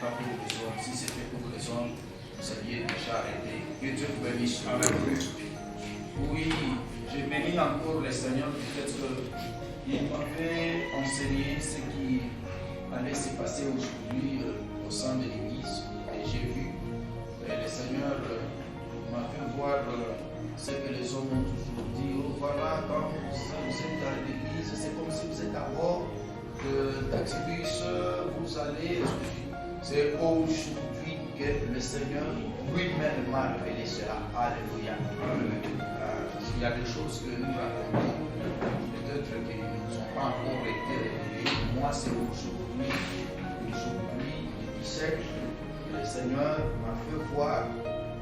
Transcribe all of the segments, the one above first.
pas pour les hommes. Si c'était pour les hommes, vous seriez déjà arrêté. Que Dieu vous bénisse. Oui, je bénis encore le Seigneur. Peut-être qu'il m'avait enseigné ce qui allait se passer aujourd'hui au sein de l'Église. Et j'ai vu, le Seigneur m'a fait voir ce que les hommes ont toujours dit. Oh, voilà, quand vous êtes à l'Église, c'est comme si vous êtes à bord de taxibus, vous allez. C'est aujourd'hui que le Seigneur lui-même m'a révélé cela. Alléluia. Il y a des choses que nous racontons, peut-être qui ne nous ont pas encore été révélées. Moi, c'est aujourd'hui, le 17, le Seigneur m'a fait voir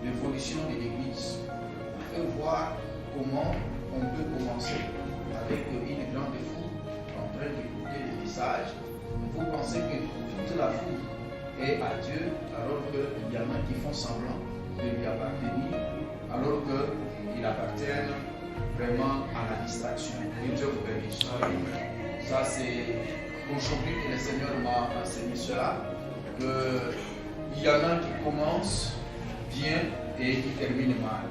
l'évolution de l'Église. M'a fait voir comment on peut commencer avec une grande foule en train d'écouter les messages. Vous pensez que toute la foule est à Dieu, alors qu'il y en a qui font semblant de lui appartenir, alors qu'ils appartiennent vraiment à la distraction. Que Dieu vous bénisse. Ça, c'est aujourd'hui que le Seigneur m'a enseigné cela, qu'il y en a qui commencent bien et qui terminent mal.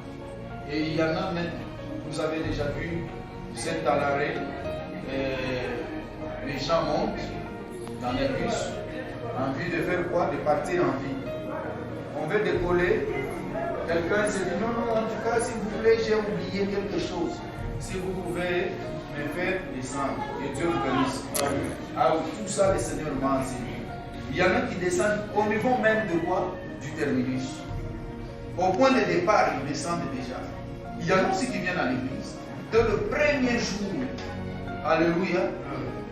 Et il y en a même, vous avez déjà vu, vous êtes à l'arrêt, les gens montent dans les bus, en vue de faire quoi? De partir en vie. On veut décoller. Quelqu'un se dit non, en tout cas, s'il vous plaît, j'ai oublié quelque chose. Si vous pouvez me faire descendre, que Dieu vous bénisse. Ah, tout ça, le Seigneur m'a enseigné. Il y en a qui descendent au niveau même de quoi? Du terminus. Au point de départ, ils descendent déjà. Il y en a aussi qui viennent à l'église. Dès le premier jour, alléluia,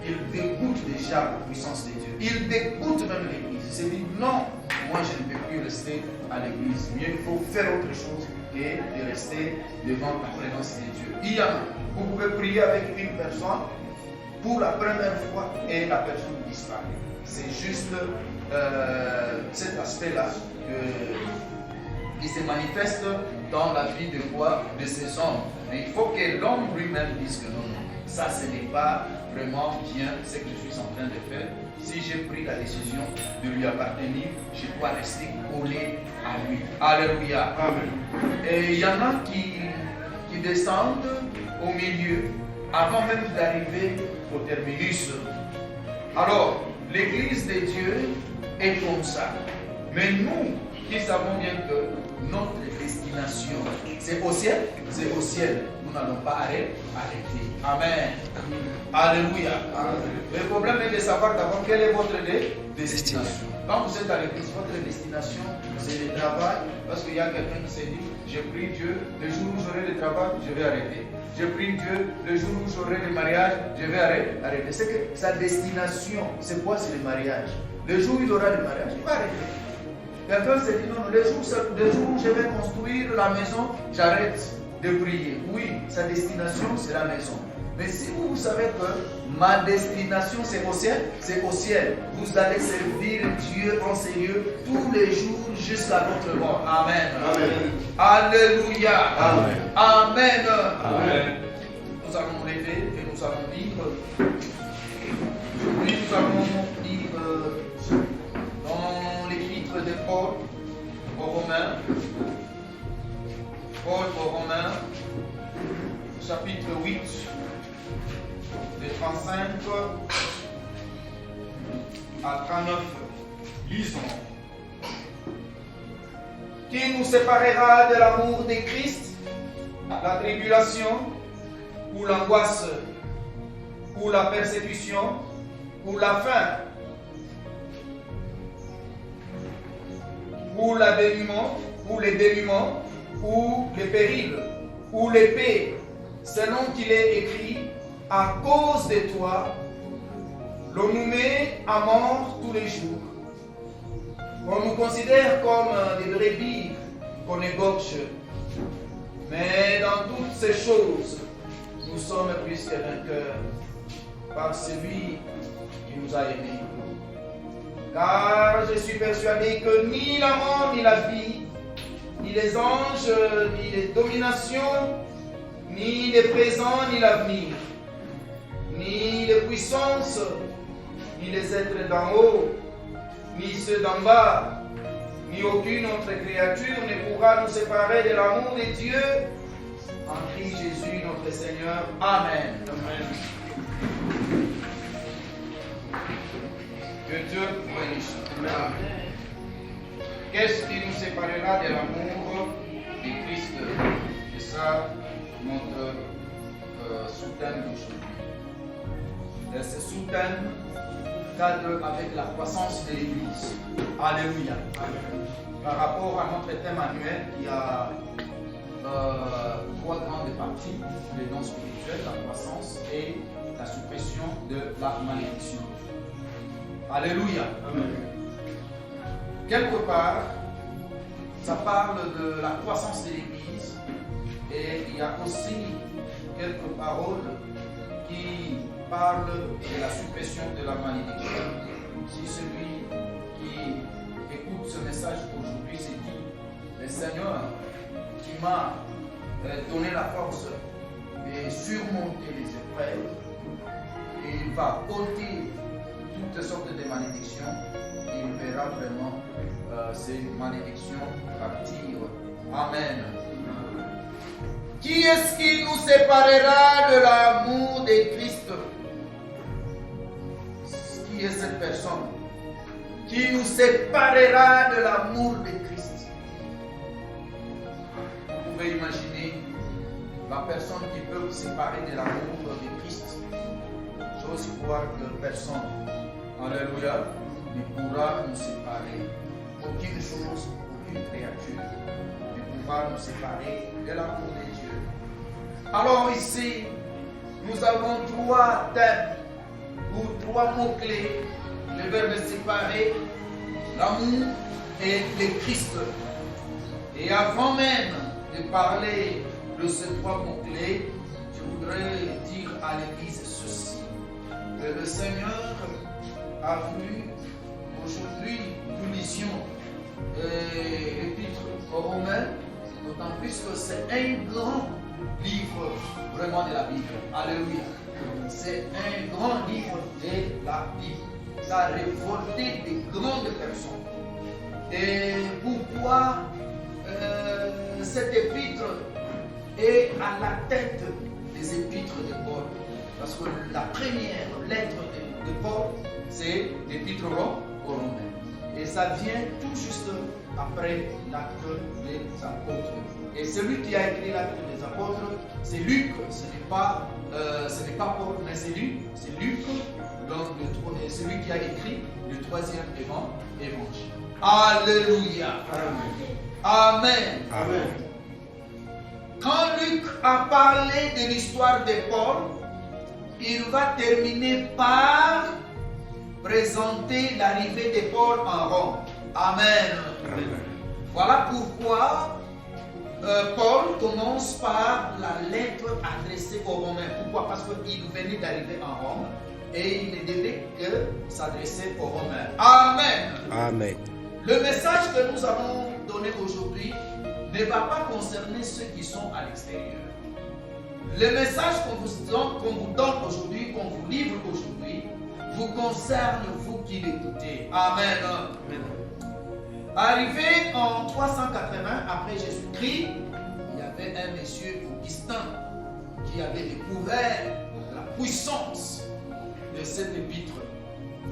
ils dégoûtent déjà la puissance de Dieu. Ils dégoûtent même l'église. Ils se disent non, moi je ne peux plus rester à l'église. Mieux il faut faire autre chose que de rester devant la présence de Dieu. Il y en a. Vous pouvez prier avec une personne pour la première fois et la personne disparaît. C'est juste cet aspect-là qui se manifeste dans la vie de quoi? De ces hommes. Mais il faut que l'homme lui-même dise que non, ça ce n'est pas vraiment bien ce que je suis en train de faire. Si j'ai pris la décision de lui appartenir, je dois rester collé à lui. Alléluia. Amen. Et il y en a qui descendent au milieu avant même d'arriver au terminus. Alors, l'église de Dieu est comme ça. Mais nous qui savons bien que notre destination, c'est au ciel, c'est au ciel. Nous n'allons pas arrêter. Amen. Alléluia. Le problème est de savoir d'abord quelle est votre destination. Quand vous êtes à l'église, votre destination, c'est le travail. Parce qu'il y a quelqu'un qui s'est dit, je prie Dieu, le jour où j'aurai le travail, je vais arrêter. Je prie Dieu, le jour où j'aurai le mariage, je vais arrêter. C'est que sa destination, c'est quoi? C'est le mariage. Le jour où il aura le mariage, il va arrêter. Quelqu'un s'est dit, non, le jour où je vais construire la maison, j'arrête de prier. Oui, sa destination, c'est la maison. Mais si vous savez que ma destination, c'est au ciel, vous allez servir Dieu en Seigneur tous les jours jusqu'à votre mort. Amen. Amen. Alléluia. Amen. Amen. Amen. Nous allons nous lever et nous allons lire. Aujourd'hui, nous allons lire dans l'épître de Paul aux Romains. Paul aux Romains, chapitre 8, de 35 à 39. Lisons. Qui nous séparera de l'amour de Christ? La tribulation, ou l'angoisse, ou la persécution, ou la faim, ou l'avènement, ou les dénûments, ou les périls, ou l'épée, selon qu'il est écrit, à cause de toi, l'on nous met à mort tous les jours. On nous considère comme des brebis qu'on égorge. Mais dans toutes ces choses, nous sommes plus que vainqueurs par celui qui nous a aimés. Car je suis persuadé que ni la mort, ni la vie, ni les anges, ni les dominations, ni les présents, ni l'avenir, ni les puissances, ni les êtres d'en haut, ni ceux d'en bas, ni aucune autre créature ne pourra nous séparer de l'amour de Dieu en Christ Jésus notre Seigneur. Amen. Amen. Que Dieu bénisse. Amen. Qu'est-ce qui nous séparera de l'amour de Christ? C'est ça notre soutien d'aujourd'hui. Et ce soutien cadre avec la croissance de l'Église. Alléluia. Par rapport à notre thème annuel, il y a trois grandes parties, les dons spirituels, la croissance et la suppression de la malédiction. Alléluia. Amen. Quelque part, ça parle de la croissance de l'Église et il y a aussi quelques paroles qui parlent de la suppression de la malédiction. Si celui qui écoute ce message aujourd'hui se dit, le Seigneur qui m'a donné la force de surmonter les épreuves, et il va ôter toutes sortes de malédictions, il verra vraiment ces malédictions partir. Amen. Qui est-ce qui nous séparera de l'amour de Christ? Qui est cette personne qui nous séparera de l'amour de Christ? Vous pouvez imaginer la personne qui peut vous séparer de l'amour de Christ. J'ose croire que personne, alléluia, ne pourra nous séparer. Aucune chose, aucune créature ne pourra nous séparer de l'amour de Dieu. Alors ici, nous avons trois thèmes ou trois mots-clés. Le verbe séparer, l'amour et le Christ. Et avant même de parler de ces trois mots-clés, je voudrais dire à l'Église ceci. Que le Seigneur a voulu aujourd'hui nous lisions l'épître aux Romains, d'autant plus que c'est un grand livre vraiment de la Bible. Alléluia. C'est un grand livre de la Bible. Ça a révolté des grandes personnes. Et pourquoi cette épître est à la tête des épîtres de Paul? Parce que la première lettre de Paul, c'est l'épître aux Romains. Et ça vient tout juste après l'acte des apôtres. Et celui qui a écrit l'acte des apôtres, c'est Luc. Ce n'est pas Paul, mais c'est Luc. C'est Luc, celui qui a écrit le troisième évangile. Alléluia. Amen. Amen. Quand Luc a parlé de l'histoire de Paul, il va terminer par présenter l'arrivée de Paul en Rome. Amen. Amen. Voilà pourquoi Paul commence par la lettre adressée aux Romains. Pourquoi? Parce qu'il venait d'arriver en Rome et il ne devait que s'adresser aux Romains. Amen. Amen. Le message que nous allons donner aujourd'hui ne va pas concerner ceux qui sont à l'extérieur. Le message qu'on vous donne aujourd'hui, qu'on vous livre aujourd'hui, vous concerne vous qui l'écoutez. Amen. Amen. Arrivé en 380 après Jésus-Christ, il y avait un monsieur Augustin qui avait découvert la puissance de cette épître.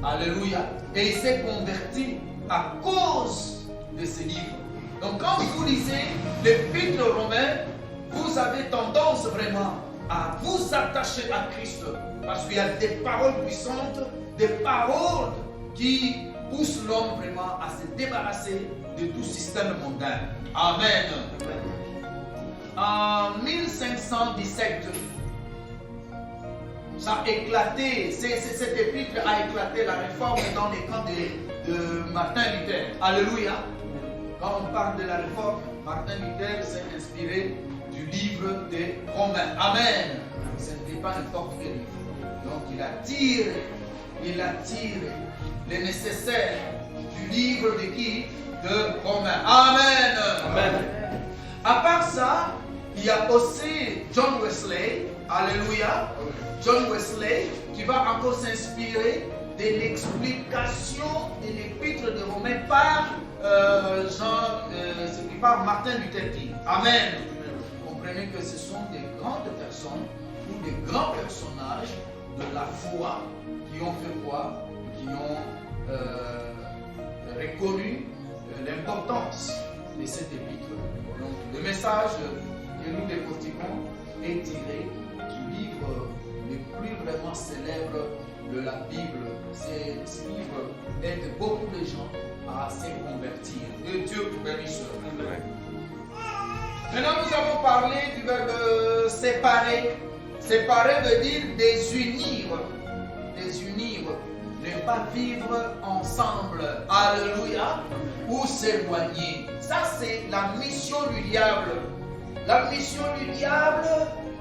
Alléluia. Et il s'est converti à cause de ce livre. Donc quand vous lisez l'épître romain, vous avez tendance vraiment à vous attacher à Christ. Parce qu'il y a des paroles puissantes, des paroles qui poussent l'homme vraiment à se débarrasser de tout système mondain. Amen. En 1517, ça a éclaté, cette épître a éclaté la réforme dans les camps de Martin Luther. Alléluia. Quand on parle de la réforme, Martin Luther s'est inspiré du livre des Romains. Amen. Ce n'était pas n'importe quel livre. Donc il a tiré le nécessaire du livre de qui? De Romains. Amen. Amen. À part ça, il y a aussi John Wesley. Alléluia. John Wesley qui va encore s'inspirer de l'explication de l'épître de Romains par par Martin Luther King. Amen. Vous comprenez que ce sont des grandes personnes ou des grands personnages de la foi qui ont fait quoi? Qui ont reconnu l'importance de cette épître. Donc, le message que nous décortiquons est tiré du livre le plus vraiment célèbre de la Bible. Ce livre aide beaucoup de gens à se convertir. Que Dieu vous bénisse. Maintenant, nous avons parlé du verbe séparer. Séparer veut dire désunir. Désunir. Ne pas vivre ensemble. Alléluia. Ou s'éloigner. Ça, c'est la mission du diable. La mission du diable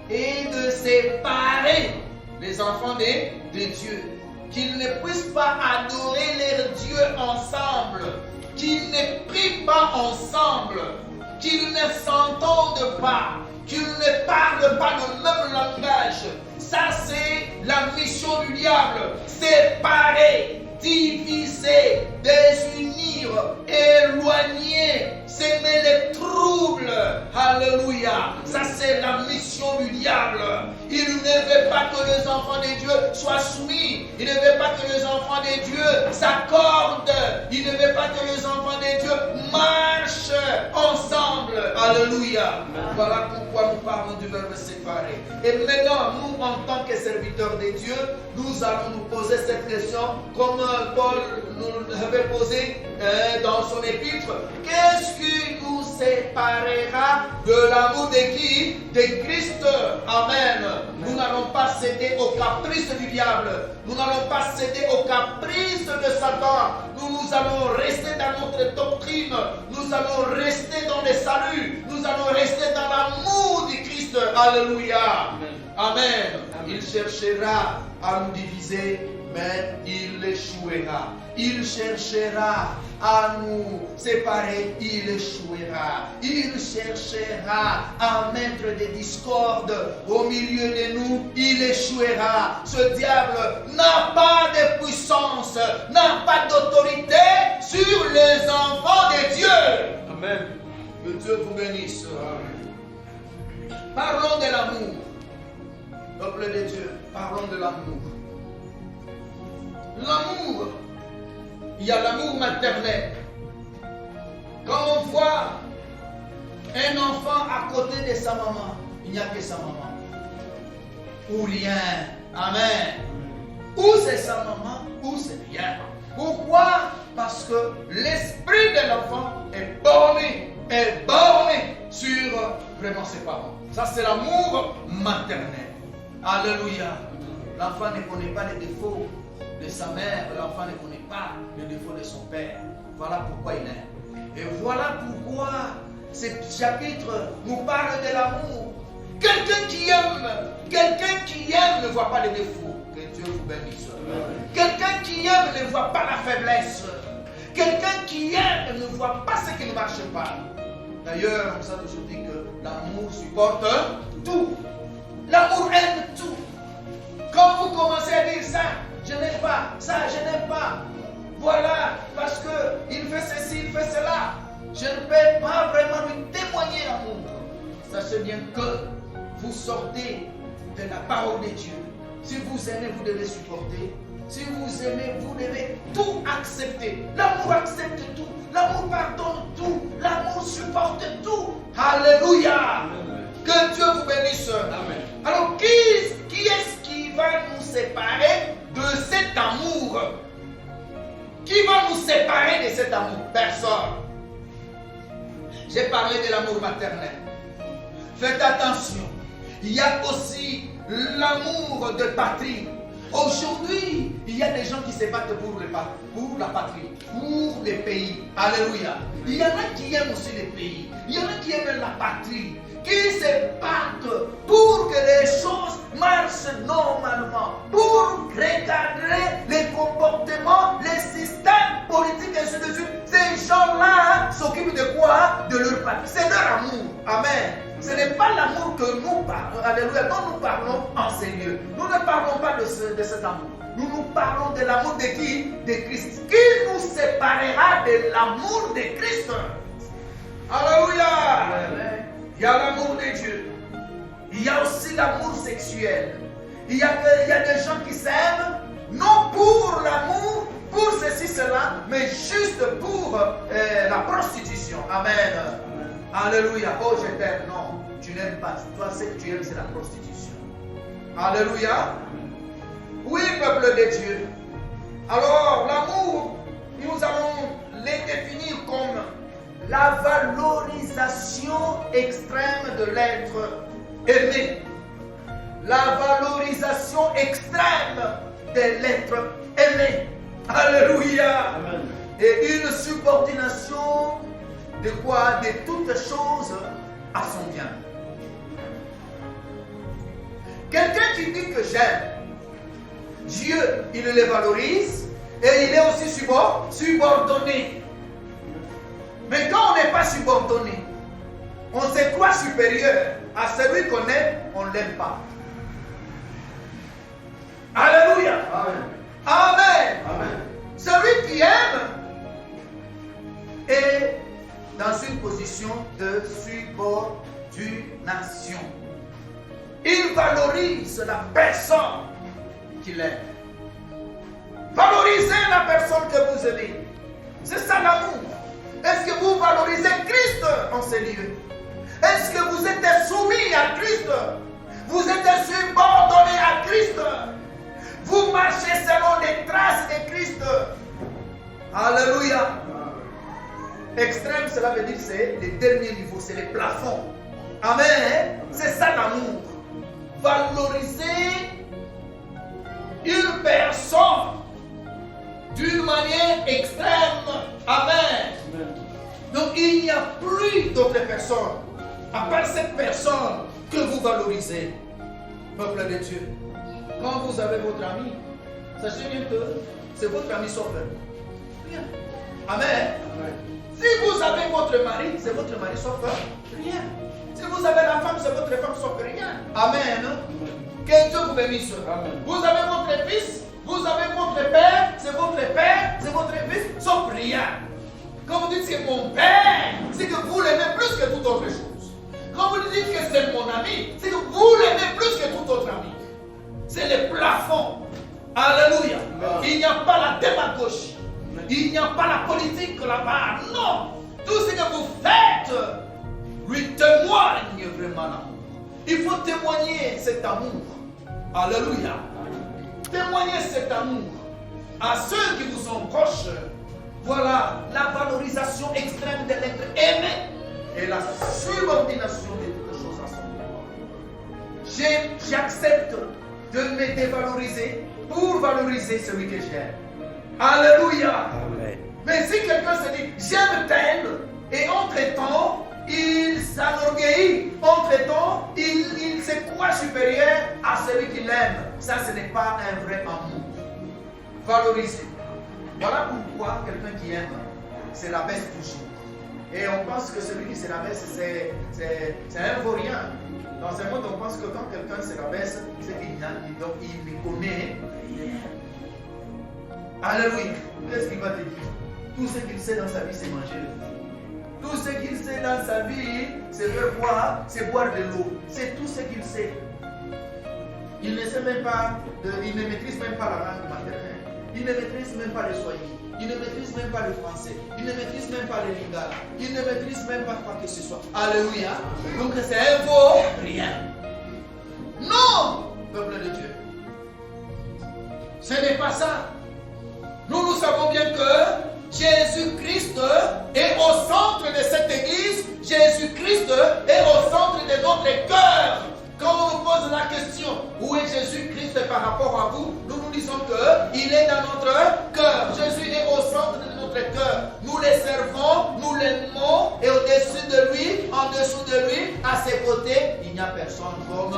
est de séparer les enfants de Dieu. Qu'ils ne puissent pas adorer leur Dieu ensemble. Qu'ils ne prient pas ensemble. Qu'ils ne s'entendent pas. Qu'ils ne parlent pas le même langage. Ça, c'est la mission du diable. Séparer, diviser, désunir, éloigner, s'aimer les troubles. Alléluia. Ça, c'est la mission du diable. Il ne veut pas que les enfants de Dieu soient soumis. Il ne veut pas que les enfants de Dieu s'accordent. Il ne veut pas que les enfants de Dieu marchent ensemble. Alléluia. Voilà pourquoi nous parlons du verbe séparer. Et maintenant, nous, en tant que serviteurs de Dieu, nous allons nous poser cette question comme Paul nous l'avait posé dans son épître. Qu'est-ce qui nous séparera de l'amour de qui? De Christ. Amen. Nous n'allons pas céder aux caprices du diable. Nous n'allons pas céder aux caprices de Satan. Nous allons rester dans notre doctrine. Nous allons rester dans le salut. Nous allons rester dans l'amour du Christ. Alléluia. Amen. Il cherchera à nous diviser, mais il échouera. Il cherchera à nous séparer, il échouera. Il cherchera à mettre des discordes au milieu de nous, il échouera. Ce diable n'a pas de puissance, n'a pas d'autorité sur les enfants de Dieu. Amen. Que Dieu vous bénisse. Amen. Parlons de l'amour. Peuple de Dieu, parlons de l'amour. L'amour, il y a l'amour maternel. Quand on voit un enfant à côté de sa maman, il n'y a que sa maman. Ou rien. Amen. Ou c'est sa maman, ou c'est rien. Pourquoi? Parce que l'esprit de l'enfant est borné sur vraiment ses parents. Ça, c'est l'amour maternel. Alléluia. L'enfant ne connaît pas les défauts de sa mère, l'enfant ne connaît pas les défauts de son père. Voilà pourquoi il aime. Et voilà pourquoi ce chapitre nous parle de l'amour. Quelqu'un qui aime ne voit pas les défauts. Que Dieu vous bénisse. Quelqu'un qui aime ne voit pas la faiblesse. Quelqu'un qui aime ne voit pas ce qui ne marche pas. D'ailleurs, on nous a toujours dit que l'amour supporte tout. L'amour aime tout. Quand vous commencez à dire ça, je n'aime pas, ça, je n'aime pas. Voilà, parce qu'il fait ceci, il fait cela. Je ne peux pas vraiment lui témoigner l'amour. Sachez bien que vous sortez de la parole de Dieu. Si vous aimez, vous devez supporter. Si vous aimez, vous devez tout accepter. L'amour accepte tout. L'amour pardonne tout. L'amour supporte tout. Alléluia. Que Dieu vous bénisse. Amen. Alors, qui est-ce qui va nous séparer de cet amour? Qui va nous séparer de cet amour? Personne. J'ai parlé de l'amour maternel. Faites attention. Il y a aussi l'amour de patrie. Aujourd'hui, il y a des gens qui se battent pour la patrie, pour les pays. Alléluia. Il y en a qui aiment aussi les pays. Il y en a qui aiment la patrie, qui se battent pour que les choses marchent normalement, pour recadrer les comportements, les systèmes politiques, et ainsi de suite. Ces gens-là s'occupent de quoi? De leur patrie. C'est leur amour. Amen. Ce n'est pas l'amour que nous parlons, alléluia, dont nous parlons en ces lieux. Nous ne parlons pas de cet amour. nous nous parlons de l'amour de qui? De Christ. Qui nous séparera de l'amour de Christ? Alléluia. Il y a l'amour de Dieu. Il y a aussi l'amour sexuel. Il y a des gens qui s'aiment, non pour l'amour, pour ceci, cela, mais juste pour la prostitution. Amen. Alléluia. Oh, je t'aime. Non, tu n'aimes pas. Toi, ce que tu aimes, c'est la prostitution. Alléluia. Oui, peuple de Dieu. Alors, l'amour, nous allons les définir comme la valorisation extrême de l'être aimé. La valorisation extrême de l'être aimé. Alléluia. Amen. Et une subordination de quoi? De toutes choses à son bien. Quelqu'un qui dit que j'aime Dieu, il le valorise et il est aussi subordonné. Mais quand on n'est pas subordonné, on se croit supérieur à celui qu'on aime, on ne l'aime pas. Alléluia. Amen. Amen. Amen. Celui qui aime est dans une position de subordination. Il valorise la personne qu'il aime. Valorisez la personne que vous aimez. C'est ça l'amour. Est-ce que vous valorisez Christ en ces lieux? Est-ce que vous êtes soumis à Christ? Vous êtes subordonné à Christ? Vous marchez selon les traces de Christ? Alléluia. Extrême, cela veut dire c'est le dernier niveau, c'est les plafonds. Amen. C'est ça l'amour. Valoriser une personne d'une manière extrême. Amen. Donc il n'y a plus d'autres personnes à part cette personne que vous valorisez. Peuple de Dieu, quand vous avez votre ami, sachez bien que c'est votre ami sauf rien. Amen. Si vous avez votre mari, c'est votre mari sauf rien. Si vous avez la femme, c'est votre femme sauf rien. Amen. Que Dieu vous bénisse. Vous avez votre fils, vous avez votre père, c'est votre fils, sauf rien. Quand vous dites c'est mon père, c'est que vous l'aimez plus que toute autre chose. Quand vous dites que c'est mon ami, c'est que vous l'aimez plus que tout autre ami. C'est le plafond. Alléluia. Il n'y a pas la démagogie. Il n'y a pas la politique là-bas. Non. Tout ce que vous faites lui témoigne vraiment l'amour. Il faut témoigner cet amour. Alléluia. Témoignez cet amour à ceux qui vous sont proches. Voilà la valorisation extrême de l'être aimé et la subordination de toutes choses à son bien. J'accepte de me dévaloriser pour valoriser celui que j'aime. Alléluia. Amen. Mais si quelqu'un se dit j'aime tel et entre-temps il s'enorgueillit, entre-temps il se croit supérieur à celui qu'il aime, ça ce n'est pas un vrai amour. Valoriser. Voilà pourquoi quelqu'un qui aime se rabaisse toujours. Et on pense que celui qui se rabaisse, c'est un vaurien. Dans ce monde, on pense que quand quelqu'un se rabaisse, c'est qu'il ne connaît rien. Alléluia. Qu'est-ce qu'il va te dire? Tout ce qu'il sait dans sa vie, c'est manger le fruit. Tout ce qu'il sait dans sa vie, c'est faire boire, c'est boire de l'eau. C'est tout ce qu'il sait. Il ne sait même pas, il ne maîtrise même pas la langue maternelle. Il ne maîtrise même pas le swahili. Il ne maîtrise même pas le français. Il ne maîtrise même pas le lingala. Il ne maîtrise même pas quoi que ce soit. Alléluia. Donc c'est un vaut rien. Non, peuple de Dieu. Ce n'est pas ça. Nous savons bien que Jésus-Christ est au centre de cette église. Jésus-Christ est au centre de notre cœur. Quand on nous pose la question, où est Jésus-Christ par rapport à vous, nous disons qu'il est dans notre cœur. Jésus est au centre de notre cœur. Nous le servons, nous l'aimons, et au-dessus de lui, en dessous de lui, à ses côtés, il n'y a personne comme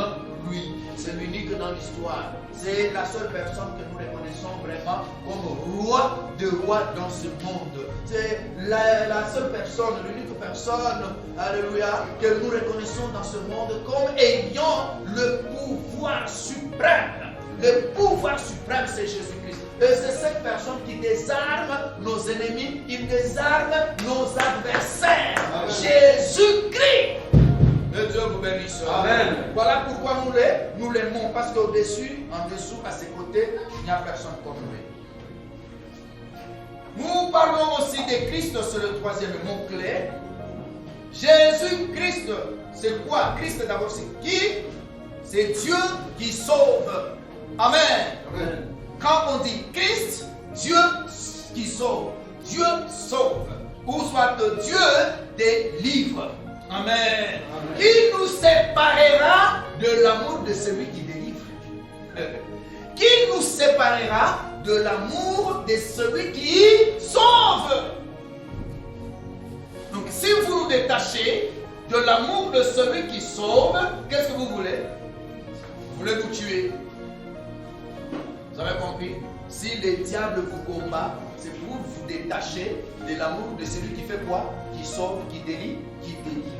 lui. C'est l'unique dans l'histoire. C'est la seule personne que nous reconnaissons vraiment comme roi de rois dans ce monde. C'est la seule personne, l'unique personne, alléluia, que nous reconnaissons dans ce monde comme ayant le pouvoir suprême. le pouvoir suprême, c'est Jésus-Christ. Et c'est cette personne qui désarme nos ennemis, il désarme nos adversaires. Amen. Jésus-Christ. Que Dieu vous bénisse. Amen. Voilà pourquoi nous l'aimons. Parce qu'au-dessus, en dessous, à ses côtés, il n'y a personne comme lui. Nous parlons aussi de Christ, c'est le troisième mot-clé. Jésus-Christ, c'est quoi? Christ d'abord, c'est qui? C'est Dieu qui sauve. Amen. Amen. Quand on dit Christ, Dieu qui sauve. Dieu sauve. Ou soit Dieu délivre. Amen. Amen. Qui nous séparera de l'amour de celui qui délivre? Qui nous séparera de l'amour de celui qui sauve? Donc si vous nous détachez de l'amour de celui qui sauve, qu'est-ce que vous voulez? Vous voulez vous tuer. Vous avez compris? Si le diable vous combat, c'est pour vous détacher de l'amour de celui qui fait quoi? Qui sauve, qui délivre, qui délivre.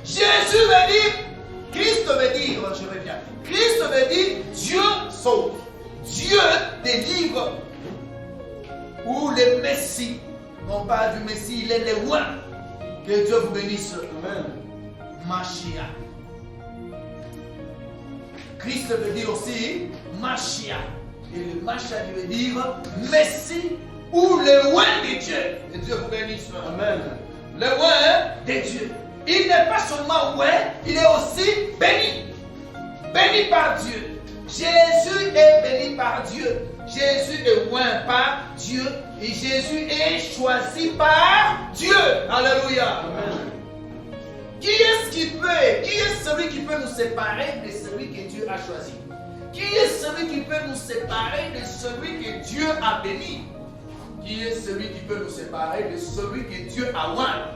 Jésus veut dire, Christ veut dire, je reviens. Christ veut dire Dieu sauve, Dieu délivre. Ou le Messie. On parle du Messie, il est le roi. Que Dieu vous bénisse. Amen. Mashiach. Christ veut dire aussi Mashiach. Et le Mashiach veut dire Messie ou le roi de Dieu. Que Dieu vous bénisse. Amen. Le roi de Dieu. Il n'est pas seulement roi, il est aussi béni. Béni par Dieu. Jésus est béni par Dieu. Jésus est roi par Dieu. Et Jésus est choisi par Dieu. Alléluia. Amen. Qui est celui qui peut nous séparer de celui que Dieu a choisi? Qui est celui qui peut nous séparer de celui que Dieu a béni? Qui est celui qui peut nous séparer de celui que Dieu a oint?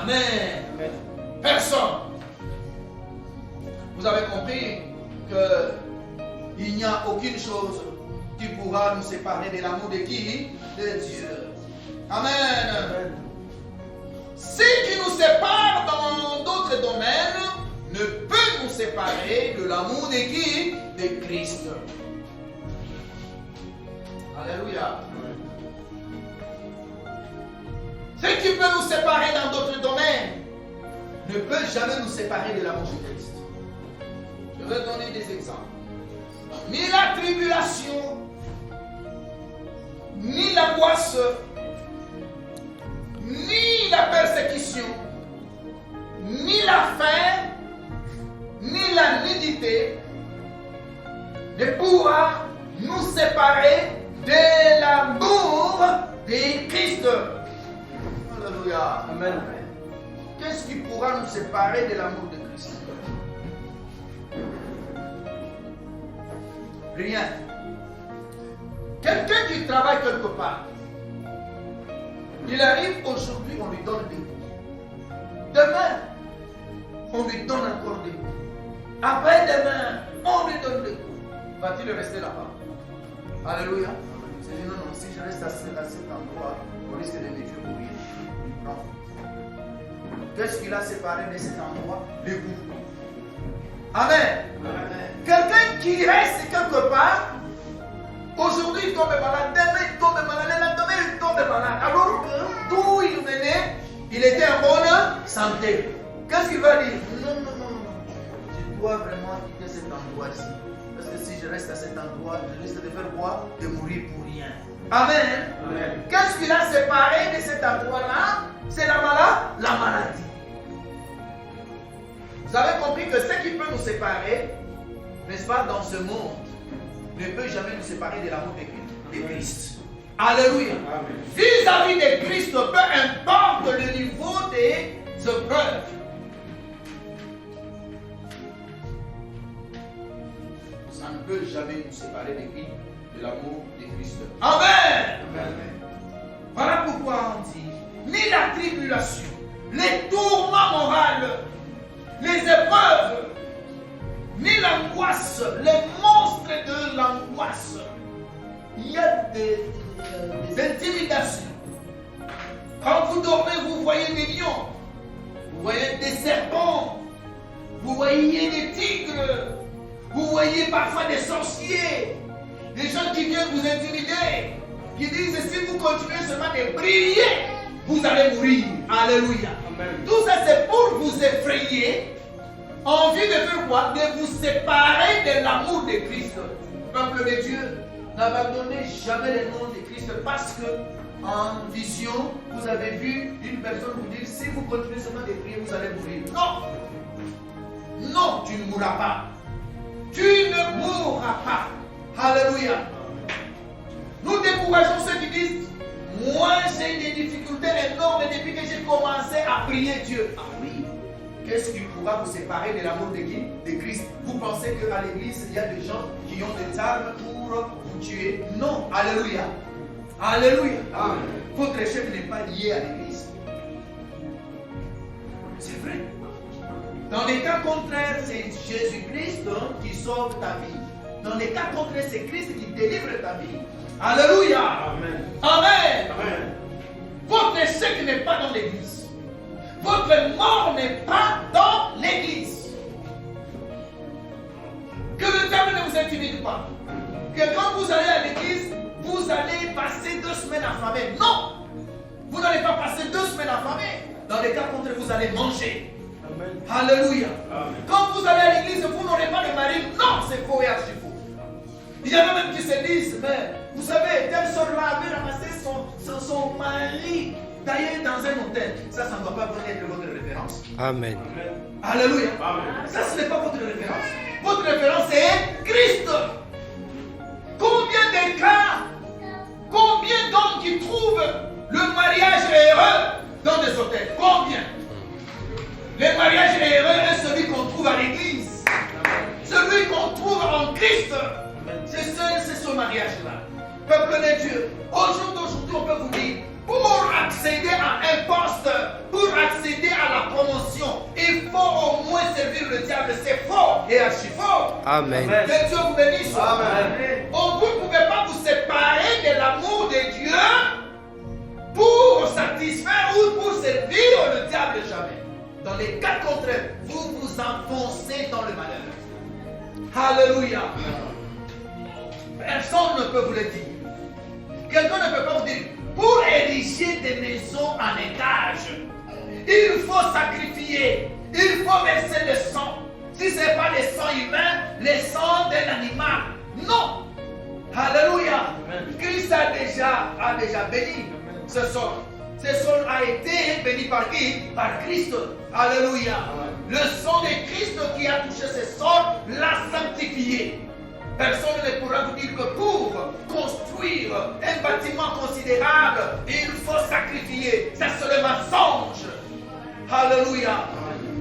Amen. Amen. Personne. Vous avez compris qu'il n'y a aucune chose qui pourra nous séparer de l'amour de qui? De Dieu. Amen. Amen. Ce qui nous sépare dans d'autres domaines ne peut nous séparer de l'amour de qui? De Christ. Alléluia. Ce qui peut nous séparer dans d'autres domaines ne peut jamais nous séparer de l'amour de Christ. Je vais donner des exemples. Ni la tribulation, ni l'angoisse, ni la persécution, ni la faim, ni la nudité ne pourra nous séparer de l'amour de Christ. Alléluia. Amen. Qu'est-ce qui pourra nous séparer de l'amour de Christ? Rien. Quelqu'un qui travaille quelque part, il arrive aujourd'hui, on lui donne des coups. Demain, on lui donne encore des coups. Après-demain, on lui donne des coups. Va-t-il rester là-bas? Alléluia. Il dit non, non, si je reste à cet endroit, on risque de me tuer pour rien. Non. Qu'est-ce qu'il a séparé de cet endroit? Les coups. Amen. Amen. Quelqu'un qui reste quelque part, aujourd'hui il tombe malade, demain il tombe malade, le lendemain il tombe malade. Alors d'où il venait, il était en bonne santé. Qu'est-ce qu'il va dire? Non, non, non, non. Je dois vraiment quitter cet endroit-ci. Parce que si je reste à cet endroit, je risque de faire quoi? De mourir pour rien. Amen. Amen. Qu'est-ce qu'il a séparé de cet endroit-là? C'est la maladie. Vous avez compris que ce qui peut nous séparer, n'est-ce pas, dans ce monde, ne peut jamais nous séparer de l'amour de Christ. Alléluia. Amen. Vis-à-vis de Christ, peu importe le niveau des épreuves, ça ne peut jamais nous séparer de qui? De l'amour de Christ. Amen. Amen. Voilà pourquoi on dit, ni la tribulation, les tourments moraux, les épreuves, ni l'angoisse, les monstres de l'angoisse. Il y a des intimidations. Quand vous dormez, vous voyez des lions, vous voyez des serpents, vous voyez des tigres, Vous voyez parfois des sorciers, des gens qui viennent vous intimider, qui disent si vous continuez seulement de prier, vous allez mourir. Alléluia. Amen. Tout ça c'est pour vous effrayer, en vue de faire quoi? De vous séparer de l'amour de Christ. Peuple de Dieu, n'abandonnez jamais les noms de Christ parce que en vision, vous avez vu une personne vous dire si vous continuez seulement de prier, vous allez mourir. Non! Non, tu ne mourras pas. Tu ne mourras pas. Alléluia. Nous décourageons ceux qui disent moi j'ai des difficultés énormes depuis que j'ai commencé à prier Dieu. Ah oui. Qu'est-ce qui pourra vous séparer de l'amour de qui? De Christ. Vous pensez qu'à l'église, il y a des gens qui ont des armes pour vous tuer? Non. Alléluia. Alléluia. Amen. Votre chef n'est pas lié à l'église. C'est vrai. Dans les cas contraires, c'est Jésus-Christ qui sauve ta vie. Dans les cas contraires, c'est Christ qui délivre ta vie. Alléluia. Amen. Amen. Amen. Votre échec n'est pas dans l'église. Votre mort n'est pas dans l'église. Que le diable ne vous intimide pas. Que quand vous allez à l'église, vous allez passer 2 semaines affamés. Non. Vous n'allez pas passer 2 semaines affamés. Dans les cas contraires, vous allez manger. Amen. Alléluia. Amen. Quand vous allez à l'église, vous n'aurez pas de mari. Non, c'est faux et archi faux. Il y en a même qui se disent, mais vous savez, telle soeur-là avait ramassé son mari d'ailleurs dans un hôtel. Ça ne doit pas être votre référence. Amen. Alléluia. Amen. Ça, ce n'est pas votre référence. Votre référence est Christ. Combien de cas, combien d'hommes qui trouvent le mariage heureux dans des hôtels? Combien? Le mariage heureux est celui qu'on trouve à l'église. Celui qu'on trouve en Christ. C'est ce mariage-là. Peuple de Dieu, aujourd'hui, on peut vous dire, pour accéder à un poste, pour accéder à la promotion, il faut au moins servir le diable. C'est faux et archi faux. Amen. Que Dieu vous bénisse. Amen. Vous ne pouvez pas vous séparer de l'amour de Dieu pour satisfaire ou pour servir le diable jamais. Dans les cas contraires, vous vous enfoncez dans le malheur. Alléluia. Personne ne peut vous le dire. Quelqu'un ne peut pas vous dire, pour ériger des maisons en étage, il faut sacrifier, il faut verser le sang. Si ce n'est pas le sang humain, le sang d'un animal. Non. Alléluia. Christ a déjà béni ce sol. Ce sol a été béni par qui? Par Christ. Alléluia. Le sang de Christ qui a touché ce sol l'a sanctifié. Personne ne pourra vous dire que pour construire un bâtiment considérable, il faut sacrifier. Ça, c'est le mensonge. Alléluia.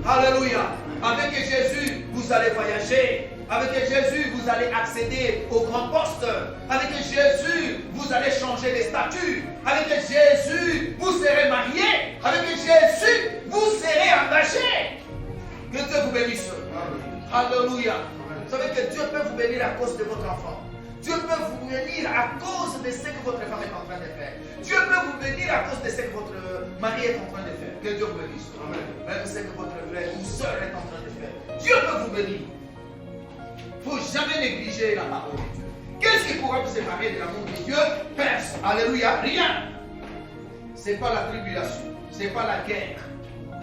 Alléluia. Avec Jésus, vous allez voyager. Avec Jésus, vous allez accéder au grand poste. Avec Jésus, vous allez changer de statut. Avec Jésus, vous serez marié. Avec Jésus, vous serez engagé. Que Dieu vous bénisse. Alléluia. Vous savez que Dieu peut vous bénir à cause de votre enfant. Dieu peut vous bénir à cause de ce que votre femme est en train de faire. Dieu peut vous bénir à cause de ce que votre mari est en train de faire. Que Dieu vous bénisse. Même ce que votre frère ou soeur est en train de faire. Dieu peut vous bénir. Il ne faut jamais négliger la parole de Dieu. Qu'est-ce qui pourra vous séparer de l'amour de Dieu? Personne. Alléluia. Rien. Ce n'est pas la tribulation. Ce n'est pas la guerre.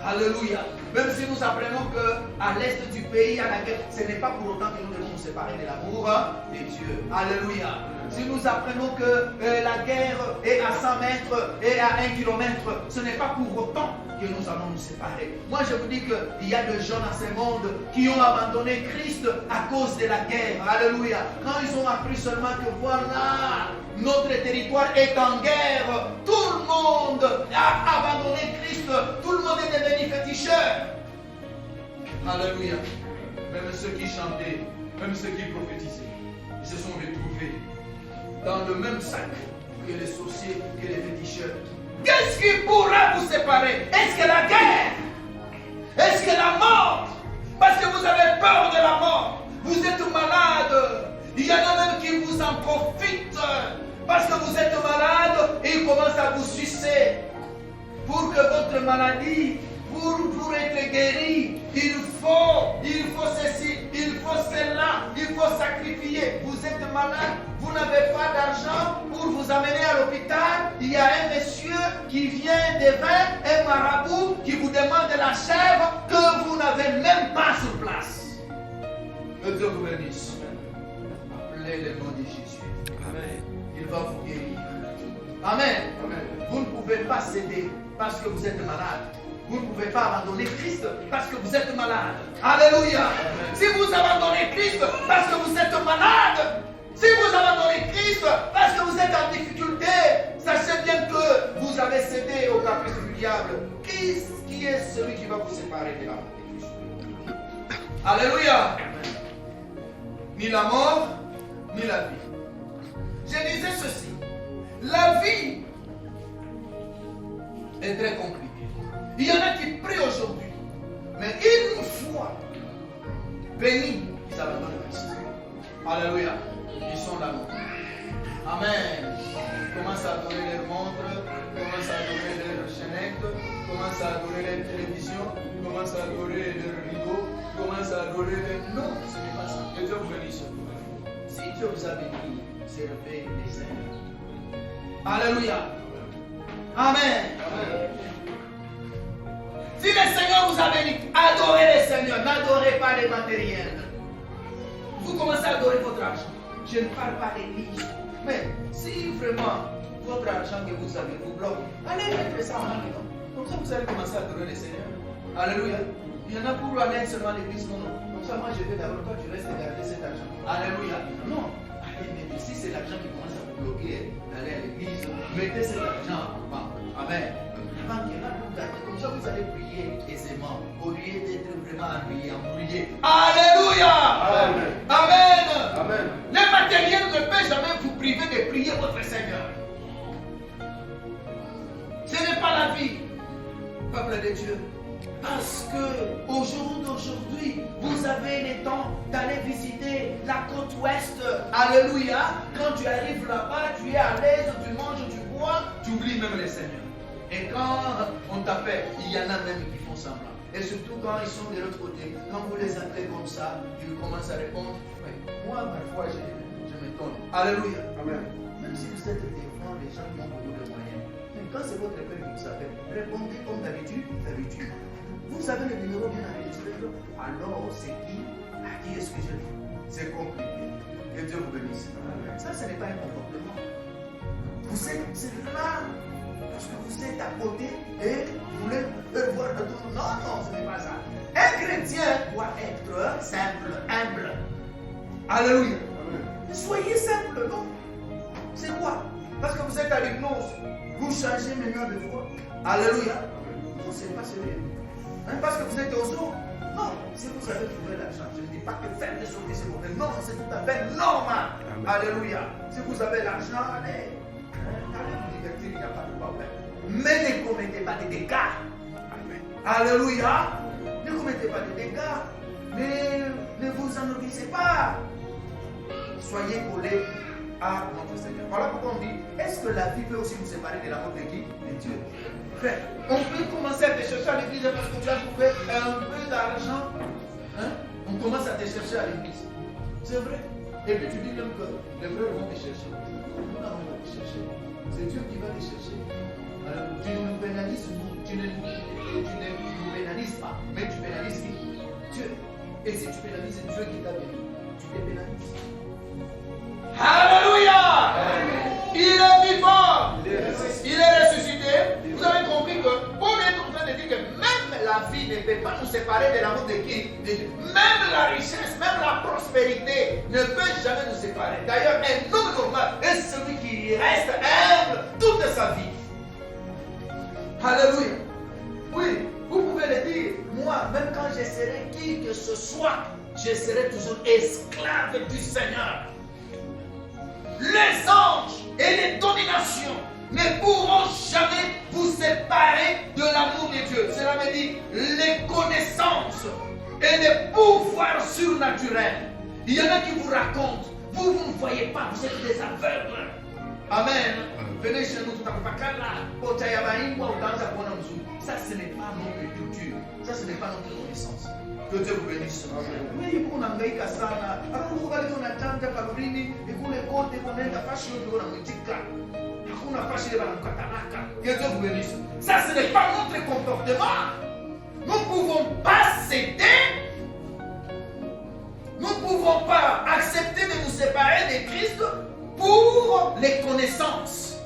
Alléluia. Même si nous apprenons qu'à l'est du pays, à la guerre, ce n'est pas pour autant que nous devons nous séparer de l'amour de Dieu. Alléluia. Si nous apprenons que la guerre est à 100 mètres et à 1 kilomètre, ce n'est pas pour autant que nous allons nous séparer. Moi, je vous dis qu'il y a des gens dans ce monde qui ont abandonné Christ à cause de la guerre. Alléluia. Quand ils ont appris seulement que voilà, notre territoire est en guerre, tout le monde a abandonné Christ, tout le monde est devenu féticheur. Alléluia. Même ceux qui chantaient, même ceux qui prophétisaient, ils se sont retrouvés dans le même sac que les sorciers, que les féticheurs. Qu'est-ce qui pourra vous séparer? Est-ce que la guerre? Est-ce que la mort? Parce que vous avez peur de la mort. Vous êtes malade. Il y en a même qui vous en profitent. Parce que vous êtes malade et ils commencent à vous sucer. Pour que votre maladie, pour être guéri, il faut ceci, il faut cela, il sacrifier. Vous êtes malade, vous n'avez pas d'argent pour vous amener à l'hôpital. Il y a un monsieur qui vient des vins, un marabout qui vous demande la chèvre que vous n'avez même pas sur place. Que Dieu vous bénisse. Appelez le nom de Jésus. Amen. Il va vous guérir. Amen. Amen. Vous ne pouvez pas céder parce que vous êtes malade. Vous ne pouvez pas abandonner Christ parce que vous êtes malade. Alléluia. Amen. Si vous abandonnez Christ parce que vous êtes malade, si vous abandonnez Christ parce que vous êtes en difficulté, sachez bien que vous avez cédé au caprice du diable. Qui est celui qui va vous séparer de l'amour de Christ? Alléluia. Ni la mort, ni la vie. Je disais ceci. La vie est très compliquée. Il y en a qui prient aujourd'hui, mais une fois bénis, ils abandonnent Christ. Alléluia. Ils sont là. Amen. Ils commencent à adorer leurs montres, ils commencent à adorer leurs chaînettes, ils commencent à adorer les télévisions, ils commencent à adorer leurs rideaux, ils commencent à adorer les... Non, ce n'est pas ça. Que Dieu vous bénisse. Si Dieu vous a béni, servez les Seigneurs. Alléluia. Amen. Amen. Si le Seigneur vous a béni, adorez le Seigneur, n'adorez pas les matériels. Vous commencez à adorer votre argent. Je ne parle pas d'église. Mais si vraiment votre argent que vous avez vous bloque, allez mettre ça en main. Comme ça, vous allez commencer à adorer le Seigneur. Alléluia. Il y en a pour aller seulement à l'église. Non, non. Comme ça, moi je vais d'abord, toi tu restes garder cet argent. Alléluia. Non. Allez, mais si c'est l'argent qui commence à vous bloquer d'aller à l'église, mettez cet argent en banque. Amen. Comme ça, vous allez prier aisément au lieu d'être vraiment ennuyé. Alléluia. Amen. Amen. Amen. Le matériel ne peut jamais vous priver de prier votre Seigneur. Ce n'est pas la vie, peuple de Dieu. Parce que au jour d'aujourd'hui, vous avez le temps d'aller visiter la côte ouest. Alléluia. Quand tu arrives là-bas, tu es à l'aise, tu manges, tu bois, tu oublies même le Seigneur. Et quand on t'appelle, il y en a même qui font semblant. Et surtout quand ils sont de l'autre côté, quand vous les appelez comme ça, ils commencent à répondre. Mais moi, parfois, je m'étonne. Alléluia. Amen. Même si vous êtes des fois les gens qui ont beaucoup de moyens, mais quand c'est votre père qui vous appelle, répondez comme d'habitude. Vous avez le numéro bien enregistré. Alors, c'est qui? À qui est-ce que je dis? C'est compliqué. Que Dieu vous bénisse. Ça, ce n'est pas un comportement. Vous êtes là. Parce que vous êtes à côté et vous voulez voir de tout. Non, non, ce n'est pas ça. Un chrétien doit être simple, humble. Alléluia. Soyez simple, non? C'est quoi? Parce que vous êtes à l'hypnose, vous changez maintenant de voix. Alléluia. Non, ce n'est pas sérieux. Parce que vous êtes au zoo. Non, si vous avez trouvé l'argent, je ne dis pas que faire des choses, c'est mauvais. Non, c'est tout à fait normal. Alléluia. Si vous avez l'argent, allez. Allez vous divertir, il n'y a pas de problème. Mais ne commettez pas de dégâts. Amen. Alléluia. Ne commettez pas de dégâts. Mais ne vous enorgueillissez pas. Soyez collés à notre Seigneur. Voilà pourquoi on dit, est-ce que la vie peut aussi nous séparer de l'amour de qui? De Dieu. Frère, on peut commencer à te chercher à l'église parce que tu as trouvé un peu d'argent. Hein? On commence à te chercher à l'église. C'est vrai. Et puis tu dis même que les frères vont te chercher. Nous n'allons pas te chercher. C'est Dieu qui va te chercher. Alors, tu ne nous pénalises pas, mais tu pénalises qui? Dieu. Et si tu pénalises Dieu qui t'a béni, tu te pénalises. Alléluia! Il est vivant. Il est ressuscité. Vous avez compris que Paul est en train de dire que même la vie ne peut pas nous séparer de l'amour de qui? Même la richesse, même la prospérité ne peut jamais nous séparer. D'ailleurs, un homme normal est celui qui reste humble toute sa vie. Alléluia. Oui, vous pouvez le dire. Moi, même quand je serai qui que ce soit, je serai toujours esclave du Seigneur. Les anges et les dominations ne pourront jamais vous séparer de l'amour de Dieu. Cela veut dire les connaissances et les pouvoirs surnaturels. Il y en a qui vous racontent. Vous ne voyez pas, vous êtes des aveugles. Amen. venez chez nous, ça ce n'est pas notre culture, ça ce n'est pas notre connaissance. Que Dieu vous bénisse. Mais il faut n'engager ça. Alors vous allez on attend Caroline et vous les côtes et vous n'êtes pas fashion de la musique là. On a fâché la katanaka. Que Dieu vous bénisse. Ça ce n'est pas notre comportement. Nous ne pouvons pas céder. Nous ne pouvons pas accepter de nous séparer de Christ pour les connaissances,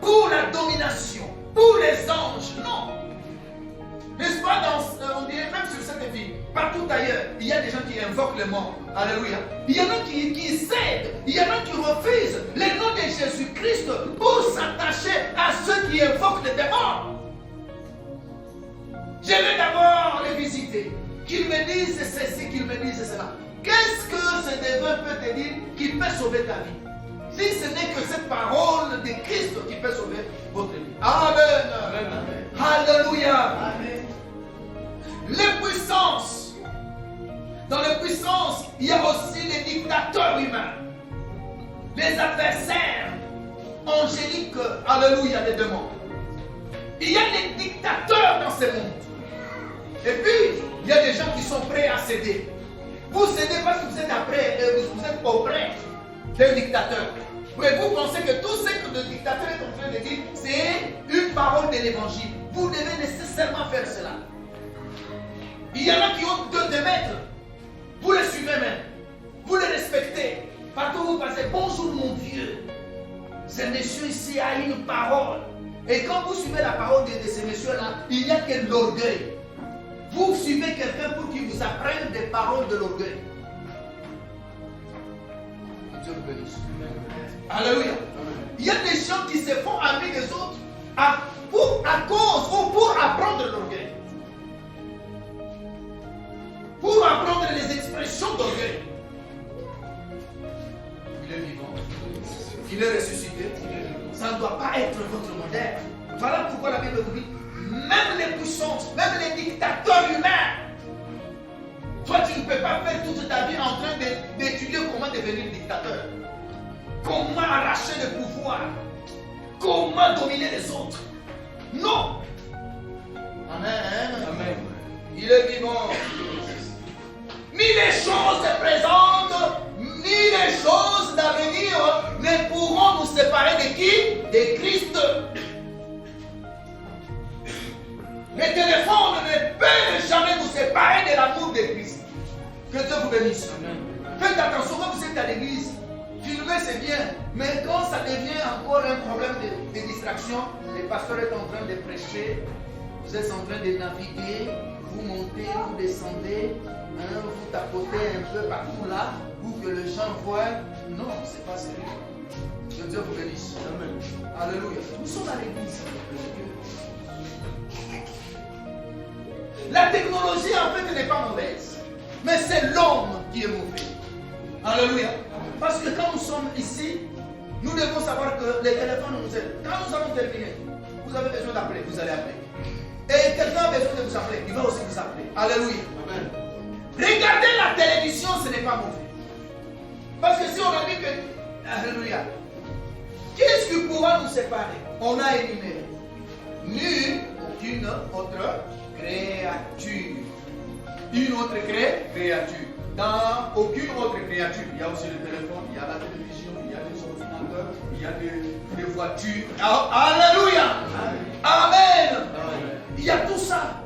pour la domination, pour les anges. Non. N'est-ce pas, on dirait même sur cette vie, partout ailleurs, il y a des gens qui invoquent le mort. Alléluia. Il y en a qui cèdent, il y en a qui refusent le nom de Jésus-Christ pour s'attacher à ceux qui invoquent les démons. Je vais d'abord les visiter, qu'ils me disent ceci, qu'ils me disent cela. Qu'est-ce que ce démon peut te dire qui peut sauver ta vie? Si ce n'est que cette parole de Christ qui peut sauver votre vie. Amen. Amen. Alléluia. Amen. Les puissances. Dans les puissances, il y a aussi les dictateurs humains. Les adversaires angéliques, alléluia, des démons. Il y a des dictateurs dans ce monde. Et puis, il y a des gens qui sont prêts à céder. Vous cédez parce que vous êtes auprès d'un dictateur. Mais vous pensez que tout ce que le dictateur est en train de dire, c'est une parole de l'évangile. Vous devez nécessairement faire cela. Il y en a qui ont 2 mètres. Vous les suivez même. Vous les respectez. Partout où vous passez, bonjour mon vieux. Ce monsieur ici a une parole. Et quand vous suivez la parole de ces messieurs-là, il n'y a que l'orgueil. Vous suivez quelqu'un pour qu'il vous apprenne des paroles de l'orgueil. Dieu vous bénisse. Alléluia. Il y a des gens qui se font amis des autres à cause ou pour apprendre l'orgueil. Pour apprendre les expressions d'orgueil. Il est vivant. Il est ressuscité. Ça ne doit pas être votre modèle. Voilà pourquoi la Bible vous dit, même les puissances, même les dictateurs humains, toi tu ne peux pas faire toute ta vie en train d'étudier comment devenir dictateur. Comment arracher le pouvoir. Comment dominer les autres. Non. Amen. Amen. Il est vivant. Ni les choses présentes, ni les choses d'avenir ne pourront nous séparer de qui? De Christ. Le téléphone ne peut jamais nous séparer de l'amour de Christ. Que Dieu vous bénisse. Faites attention quand vous êtes à l'église. Filmer c'est bien, mais quand ça devient encore un problème de distraction, le pasteur est en train de prêcher, vous êtes en train de naviguer, vous montez, vous descendez, vous tapotez un peu partout là, pour que les gens voient. Non, c'est pas sérieux. Que Dieu vous bénisse. Amen. Alléluia. Nous sommes à l'église. La technologie en fait n'est pas mauvaise, mais c'est l'homme qui est mauvais. Alléluia. Parce que quand nous sommes ici, nous devons savoir que les téléphones nous aident. Quand nous allons terminer, vous avez besoin d'appeler, vous allez appeler. Et quelqu'un a besoin de vous appeler, il va aussi vous appeler. Alléluia. Amen. Regarder la télévision, ce n'est pas mauvais. Parce que si on a dit que, alléluia, qu'est-ce qui pourra nous séparer? On a énuméré. Nulle, aucune autre créature. Une autre créature. Dans aucune autre créature. Il y a aussi le téléphone, il y a la télévision, il y a les ordinateurs, il y a des voitures. Alléluia. Amen. Il y a tout ça.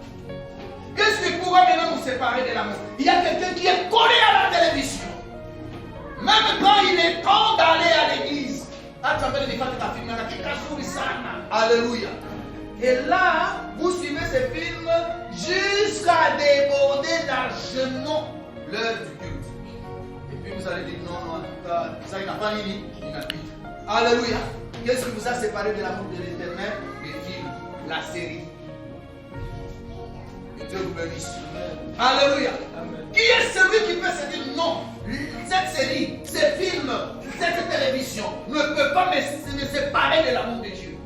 Qu'est-ce qui pourra maintenant nous séparer de l'amour? Il y a quelqu'un qui est collé à la télévision. Même quand il est temps d'aller à l'église. Alléluia. Et là, vous suivez ce film jusqu'à déborder largement l'heure du culte. Et puis vous allez dire non, en tout cas, ça il n'a pas fini, il n'a plus. Alléluia. Qu'est-ce qui vous a séparé de l'amour de l'éternel? Les films, la série. Que Dieu vous bénisse. Alléluia. Amen. Qui est celui qui peut se dire non? Cette série, ces films, cette télévision ne peut pas me séparer de l'amour de Dieu.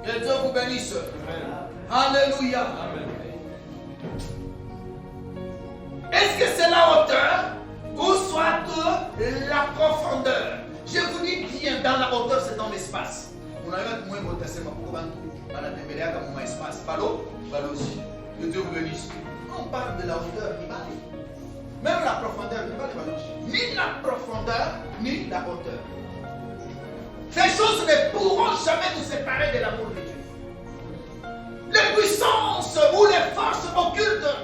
Que Dieu vous bénisse. Amen. Alléluia. Amen. Est-ce que c'est la hauteur ou soit la profondeur. Je vous dis bien, dans la hauteur, c'est dans l'espace. On a eu moins de testament pour dans la téméraire comme un espace. Balo, balo aussi. Que Dieu vous bénisse. On parle de la hauteur, il va aller. Même la profondeur, il va aller. Ni la profondeur, ni la hauteur. Ces choses ne pourront jamais nous séparer de l'amour de Dieu. Les puissances ou les forces occultes,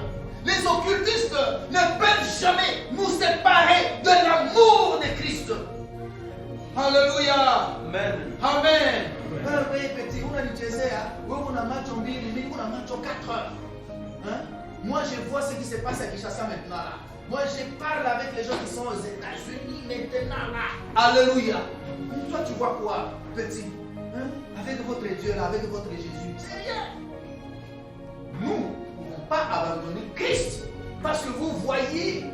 les occultistes ne peuvent jamais nous séparer de l'amour de Christ. Alléluia. Amen. Amen. Oui, petit, on a dit on a match en bille, on a match en 4 heures. Hein? Moi, je vois ce qui se passe à Kinshasa maintenant là. Moi, je parle avec les gens qui sont aux États-Unis maintenant là. Alléluia. Toi, tu vois quoi, petit? Hein? Avec votre Dieu là, avec votre Jésus. C'est rien. Nous ne pouvons pas abandonner Christ parce que vous voyez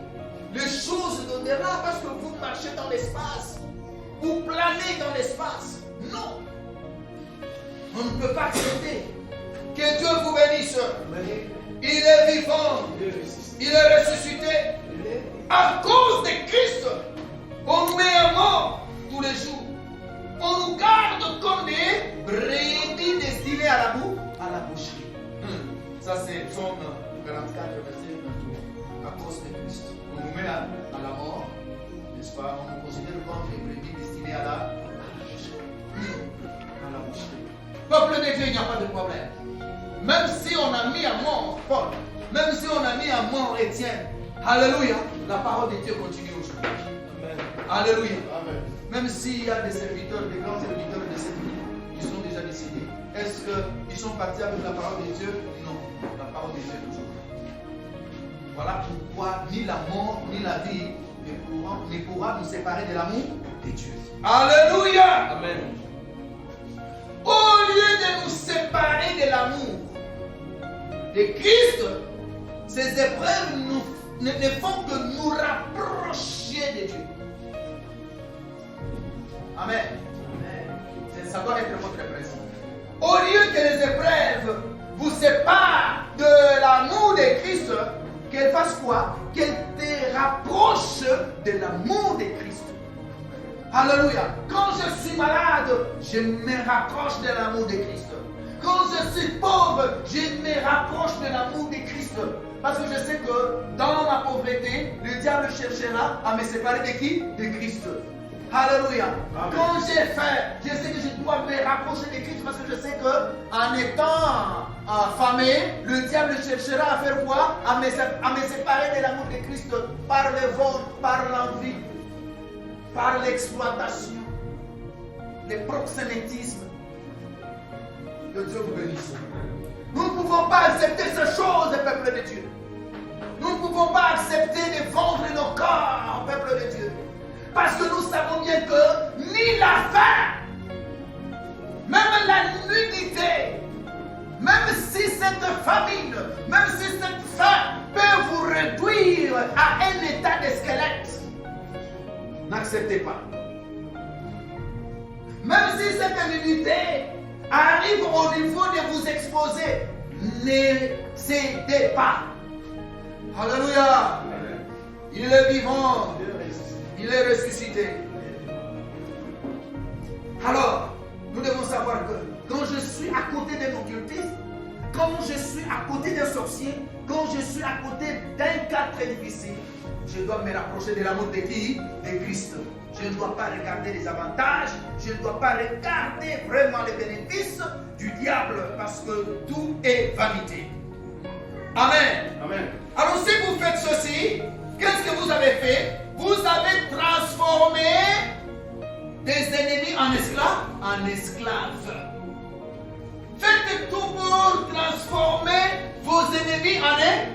les choses d'au-delà, parce que vous marchez dans l'espace, vous planez dans l'espace. Non. On ne peut pas accepter. Que Dieu vous bénisse. Il est vivant. Il est ressuscité. À cause de Christ, on nous met à mort tous les jours. On nous garde comme des brebis destinées à la boucherie. Ça c'est Psaume 44, verset 22. À cause de Christ. On nous met à la mort, n'est-ce pas? On nous considère comme des brebis destinées à la boucherie. Peuple de Dieu, il n'y a pas de problème. Même si on a mis à mort Paul, même si on a mis à mort Étienne, alléluia, la parole de Dieu continue aujourd'hui. Alléluia. Amen. Même s'il y a des serviteurs, des grands serviteurs de cette vie, ils sont déjà décédés. Est-ce qu'ils sont partis avec la parole de Dieu? Non. La parole de Dieu est toujours. Voilà pourquoi ni la mort ni la vie ne pourra nous séparer de l'amour de Dieu. Alléluia. Amen. Au lieu de nous séparer de l'amour de Christ, ces épreuves ne font que nous rapprocher de Dieu. Amen. Ça doit être votre principe. Au lieu que les épreuves vous séparent de l'amour de Christ, qu'elles fassent quoi? Qu'elles te rapprochent de l'amour de Christ. Alléluia. Quand je suis malade, je me rapproche de l'amour de Christ. Quand je suis pauvre, je me rapproche de l'amour de Christ. Parce que je sais que dans ma pauvreté, le diable cherchera à me séparer de qui? De Christ. Alléluia. Amen. Quand j'ai faim, je sais que je dois me rapprocher de Christ parce que je sais qu'en étant affamé, le diable cherchera à faire quoi? À me séparer de l'amour de Christ par le vol, par l'envie, par l'exploitation, le proxénétisme. Que Dieu vous bénisse. Nous ne pouvons pas accepter ces choses, peuple de Dieu. Nous ne pouvons pas accepter de vendre nos corps, peuple de Dieu. Parce que nous savons bien que ni la faim, même la nudité, même si cette famine, même si cette faim peut vous réduire à un état de squelette, n'acceptez pas. Même si cette nudité arrive au niveau de vous exposer, ne cédez pas. Alléluia. Il est vivant. Il est ressuscité. Alors, nous devons savoir que quand je suis à côté d'un occultiste, quand je suis à côté d'un sorcier, quand je suis à côté d'un cas très difficile, je dois me rapprocher de l'amour de qui? De Christ. Je ne dois pas regarder les avantages, je ne dois pas regarder vraiment les bénéfices du diable parce que tout est vanité. Amen. Amen. Alors si vous faites ceci, qu'est-ce que vous avez fait? Vous avez transformé des ennemis en esclaves. En esclaves. Faites tout pour transformer vos ennemis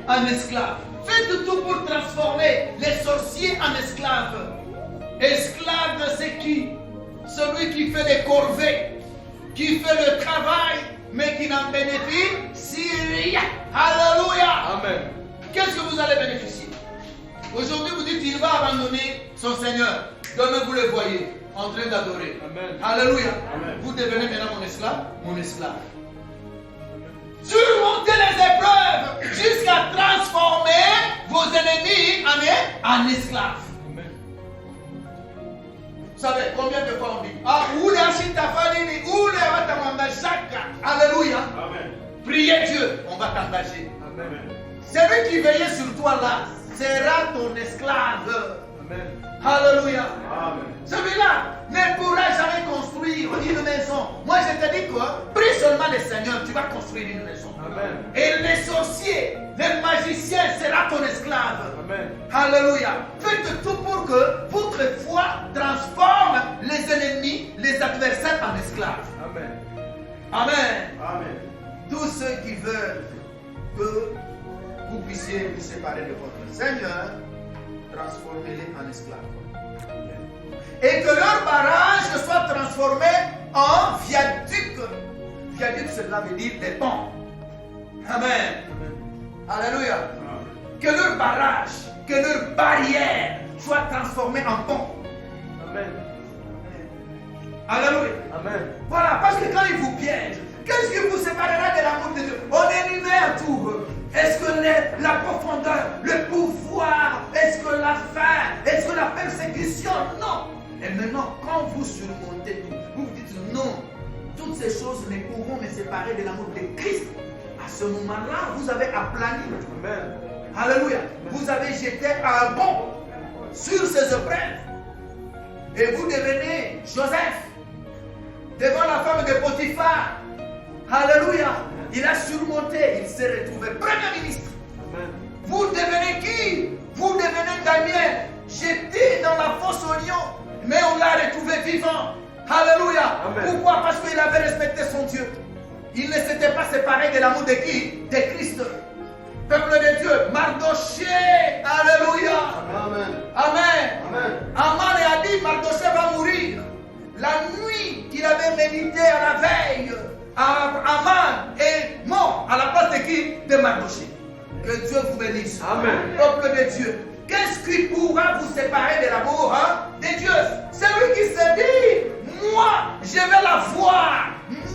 en esclaves. Faites tout pour transformer les sorciers en esclaves. Esclave, c'est qui? Celui qui fait les corvées, qui fait le travail, mais qui n'en bénéficie rien. Alléluia. Amen. Qu'est-ce que vous allez bénéficier? Aujourd'hui, vous dites qu'il va abandonner son Seigneur. Demain, vous le voyez en train d'adorer. Amen. Alléluia. Amen. Vous devenez maintenant mon esclave. Mon esclave. Surmontez les épreuves jusqu'à transformer vos ennemis en esclaves. savez, combien de fois on dit Alléluia. Priez Dieu, on va t'engager. Celui qui veillait sur toi là sera ton esclave. Amen. Alléluia. Amen. Celui-là ne pourra jamais construire une maison. Moi je te dis quoi? Prie seulement le Seigneur, tu vas construire une maison. Amen. Et les sorciers, les magiciens sera ton esclave. Amen. Alléluia. Faites tout pour que votre foi transforme les ennemis, les adversaires en esclaves. Amen. Amen. Amen. Tous ceux qui veulent que vous puissiez vous séparer de votre Seigneur, transformez-les en esclaves. Et que leur barrage soit transformé en viaduc. Viaduc, cela veut dire des ponts. Amen. Alléluia. Que leur barrage, que leur barrière soit transformée en pont. Amen. Alléluia. Amen. Voilà, parce que quand ils vous piègent, qu'est-ce qui vous séparera de l'amour de Dieu? On est humain tout. Est-ce que la profondeur, le pouvoir, est-ce que la faim, est-ce que la persécution? Non. Et maintenant, quand vous surmontez tout, vous vous dites non, toutes ces choses ne pourront me séparer de l'amour de Christ. À ce moment-là, vous avez aplani. Amen. Alléluia. Vous avez jeté un bond sur ces épreuves. Et vous devenez Joseph devant la femme de Potiphar. Alléluia. Il a surmonté, il s'est retrouvé Premier ministre. Amen. Vous devenez qui? Vous devenez Daniel, jeté dans la fosse au lion, mais on l'a retrouvé vivant. Alléluia. Amen. Pourquoi? Parce qu'il avait respecté son Dieu. Il ne s'était pas séparé de l'amour de qui? De Christ. Peuple de Dieu, Mardoché, Alléluia. Amen. Amen. Amen. Aman a dit, Mardoché va mourir. La nuit qu'il avait médité à la veille, Aman est mort à la place de qui? De Mardoché. Que Dieu vous bénisse. Amen. Peuple de Dieu, qu'est-ce qui pourra vous séparer de l'amour de Dieu? Celui qui se dit, moi, je vais la voir.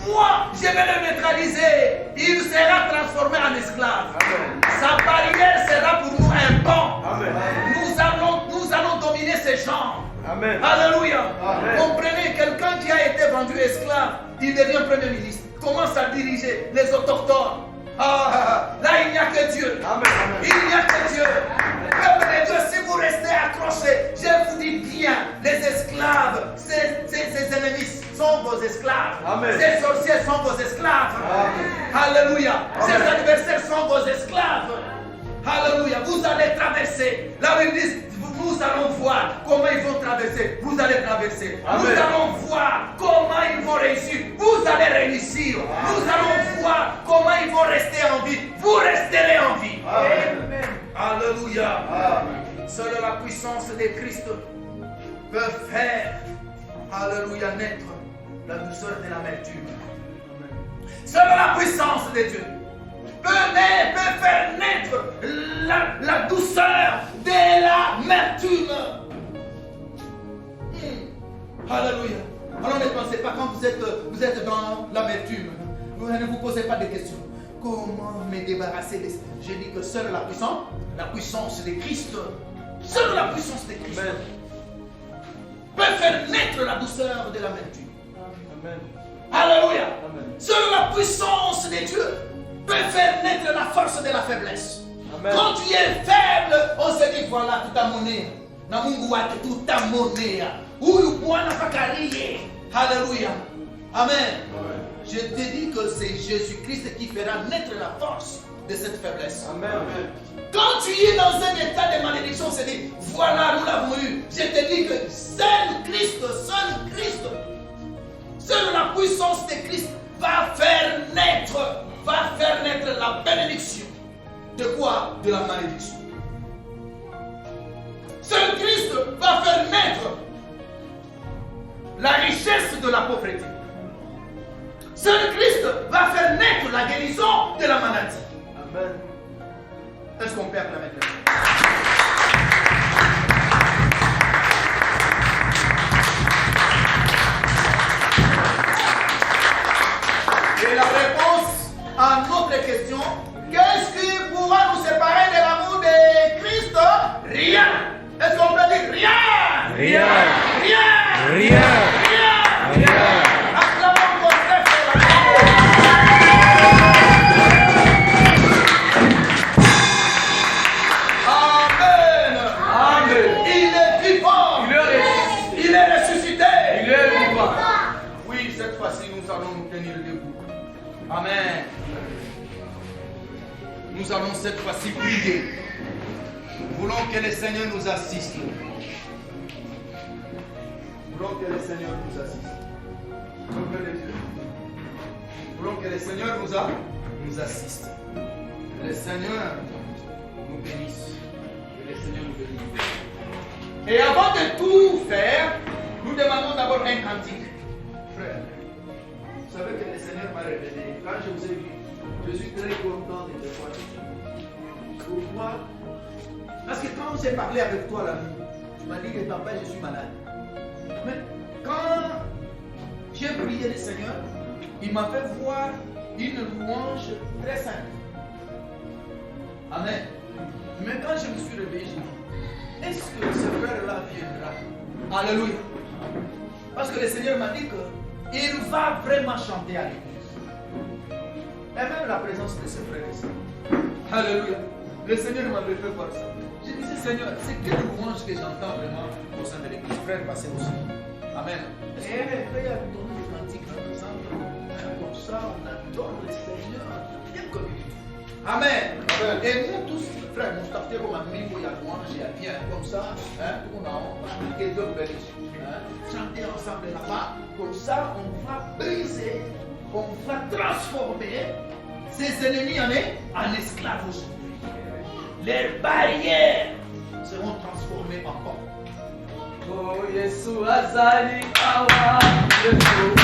Moi, je vais le neutraliser. Il sera transformé en esclave. Amen. Sa barrière sera pour nous un pont. Amen. Nous allons dominer ces gens. Amen. Alléluia. Amen. Comprenez, quelqu'un qui a été vendu esclave, il devient Premier ministre, commence à diriger les autochtones. Là, il n'y a que Dieu. Amen. Il n'y a que Dieu. Peuple de Dieu, si vous restez accrochés, je vous dis bien, les esclaves, ces ennemis sont vos esclaves. Amen. Ces sorciers sont vos esclaves. Amen. Alléluia. Amen. Ces adversaires sont vos esclaves. Alléluia. Vous allez traverser. La Bible dit, nous allons voir comment ils vont traverser. Vous allez traverser. Amen. Nous allons voir comment ils vont réussir. Vous allez réussir. Amen. Nous allons voir comment ils vont rester en vie. Vous resterez en vie. Amen. Alléluia. Amen. Seule la puissance de Christ peut faire, alléluia, naître la douceur de l'amertume. Seule la puissance de Dieu peut faire naître la douceur de l'amertume. Alléluia. Alors ne pensez pas quand vous êtes dans l'amertume. Ne vous posez pas de questions. Comment me débarrasser de ça? J'ai dit que seule la puissance de Christ, seule la puissance de Christ Amen. peut faire naître la douceur de l'amertume. Amen. Alléluia. Amen. Seule la puissance de Dieu peut faire naître la force de la faiblesse. Amen. Quand tu es faible, on se dit voilà, tout a monnaie. Na Mungu wake tout a monnaie. Huyu Bwana fakariye. Alléluia. Amen. Amen. Je te dis que c'est Jésus-Christ qui fera naître la force de cette faiblesse. Amen. Amen. Quand tu es dans un état de malédiction, on se dit voilà, nous l'avons eu. Je te dis que seul Christ, seule la puissance de Christ va faire naître la bénédiction. De quoi? De la malédiction. Seul Christ va faire naître la richesse de la pauvreté. Seul Christ va faire naître la guérison de la maladie. Amen. Est-ce qu'on peut acclamer Dieu? Et la réponse à notre question, qu'est-ce qui pourra nous séparer de l'amour de Christ? Rien. Est-ce qu'on peut dire rien? Rien. Rien. Rien. Acclamons pour très fort. Amen. Amen. Il est vivant. Il est ressuscité. Il est vivant. Oui, cette fois-ci, nous allons nous tenir debout. Amen. Nous allons cette fois-ci prier. Nous voulons que le Seigneur nous assiste. Nous voulons que le Seigneur nous assiste. Ouvrez les yeux. Nous voulons que le Seigneur nous assiste. Que le Seigneur nous bénisse. Que le Seigneur nous bénisse. Et avant de tout faire, nous demandons d'abord un cantique. Frère, vous savez que le Seigneur m'a révélé. Quand je vous ai vu, je suis très content de te voir. Pourquoi? Parce que quand j'ai parlé avec toi la nuit, tu m'as dit que papa, je suis malade. Mais quand j'ai prié le Seigneur, il m'a fait voir une louange très simple. Amen. Mais quand je me suis réveillé, je me dis, est-ce que ce frère-là viendra? Alléluia. Parce que le Seigneur m'a dit qu'il va vraiment chanter à l'église. Et même la présence de ce frère ici. Alléluia. Le Seigneur m'avait fait voir ça. Je disais, Seigneur, c'est quelle louange que j'entends vraiment au sein de l'église. Frère, passez aussi. Amen. Et le frère a donné des cantiques en disant, comme ça, on adore le Seigneur. Bien comme il est. Amen. Et nous tous, frère, nous startons comme un mimo, il y a louange, il y a bien comme ça. Tout le monde a pratiqué deux belles. Chanter ensemble là-bas. Comme ça, on va briser, on va transformer ses ennemis en esclaves aujourd'hui. Les barrières seront transformées en portes. Oh, Yesu azali kawa. Yesu